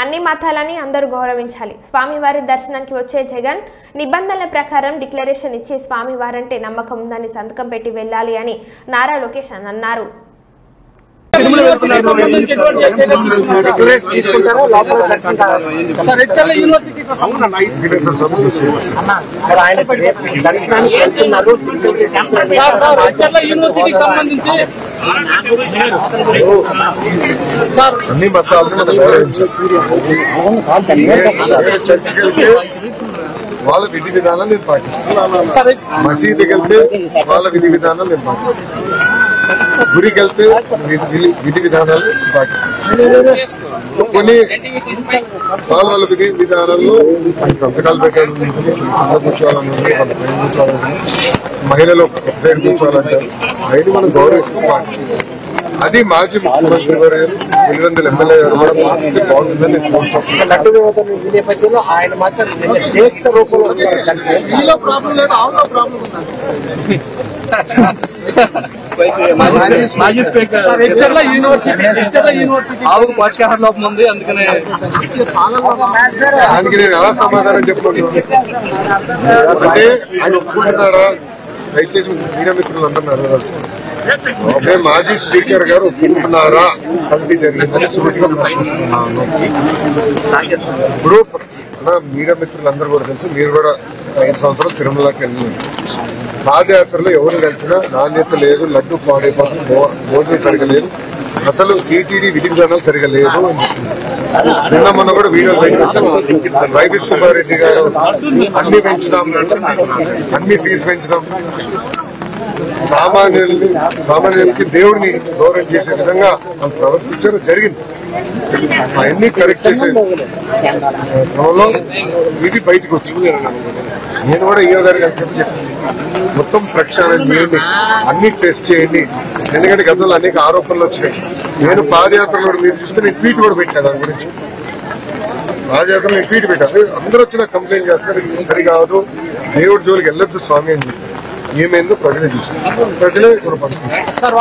అన్ని మతాలని అందరూ గౌరవించాలి. స్వామివారి దర్శనానికి వచ్చే జగన్ నిబంధనల ప్రకారం డిక్లరేషన్ ఇచ్చి స్వామివారంటే నమ్మకం ఉందని సంతకం పెట్టి వెళ్ళాలి అని నారా లోకేష్ అన్నారు. అన్ని మతాలను మనం గౌరవించాలి. చర్చికి వెళ్తే వాళ్ళ విధి విధానాలు నేను పాటిస్తాను. మసీదుకి వెళ్తే వాళ్ళ విధి విధానాలు నేను పాటిస్తాను. గుడికి వెళ్తే విధి విధానాలు పాటిస్తాను. కొన్ని వాళ్ళ విధి విధానాల్లో సంతకాలు పెట్టాలని కూర్చోవాలని వాళ్ళ పైన కూర్చోవాలని మహిళలు ఒక సైడ్ కూర్చోవాలంటారు. అయినా మనం గౌరవిస్తాం, పాటిస్తాం. అది మాజీ ముఖ్యమంత్రి గారు పులివెందుల ఎమ్మెల్యే గారు కూడా పాటిస్తే బాగుంటుందని లడ్డు వివాదం నేపథ్యంలో ఆయన మాత్రం దీక్ష రూపంలో మాజీ స్పీకర్ ఆవుకు పోషకాహార లోపం ఉంది, అందుకనే దానికి నేను ఎలా సమాధానం చెప్పను అంటే ఆయన ఒప్పుకుంటున్నారా? దయచేసి మీడియా మిత్రులు అందరూ అడగవచ్చు. మాజీ స్పీకర్ గారు ఒప్పుకుంటున్నారా కల్తీ జరిగిందని సూటిగా ప్రశ్నిస్తున్నాను. ఇప్పుడు మీడియా మిత్రులందరూ కూడా తెలుసు, మీరు కూడా 5 సంవత్సరాలు తిరుమలకి వెళ్ళినారు. పాదయాత్రలో ఎవరు కలిసినా నాణ్యత లేదు, లడ్డు పాడైపోతుంది, భోజనం సరిగా లేదు, అసలు టీటీడీ విధి విధానాలు సరిగా లేదు. నిన్న మొన్న కూడా వీడియోలు పెట్టారు. వైవి సుబ్బారెడ్డి గారు అన్ని పెంచుదాం, అన్ని ఫీజు పెంచుదాం, సామాన్యులకి దేవుడిని గౌరవం చేసే విధంగా ప్రవర్తించడం జరిగింది. అవన్నీ కరెక్ట్ చేసే క్రమంలో ఇది బయటకు వచ్చింది. నేను కూడా ఈయో గారికి చెప్పి మొత్తం ప్రక్షాళన చేయండి, అన్ని టెస్ట్ చేయండి. ఎందుకంటే గతంలో అనేక ఆరోపణలు వచ్చినాయి. నేను పాదయాత్రలో మీరు చూస్తే నేను ట్వీట్ కూడా పెట్టాను దాని గురించి. పాదయాత్రలో నేను ట్వీట్ పెట్టాను. అందరూ వచ్చి కంప్లైంట్ చేస్తారు, ఇది సరికాదు, దేవుడి జోలికి వెళ్ళొద్దు స్వామి అని చెప్పి. ఏమైందో ప్రజలే చూస్తారు, ప్రజలే గుణపడుతున్నారు.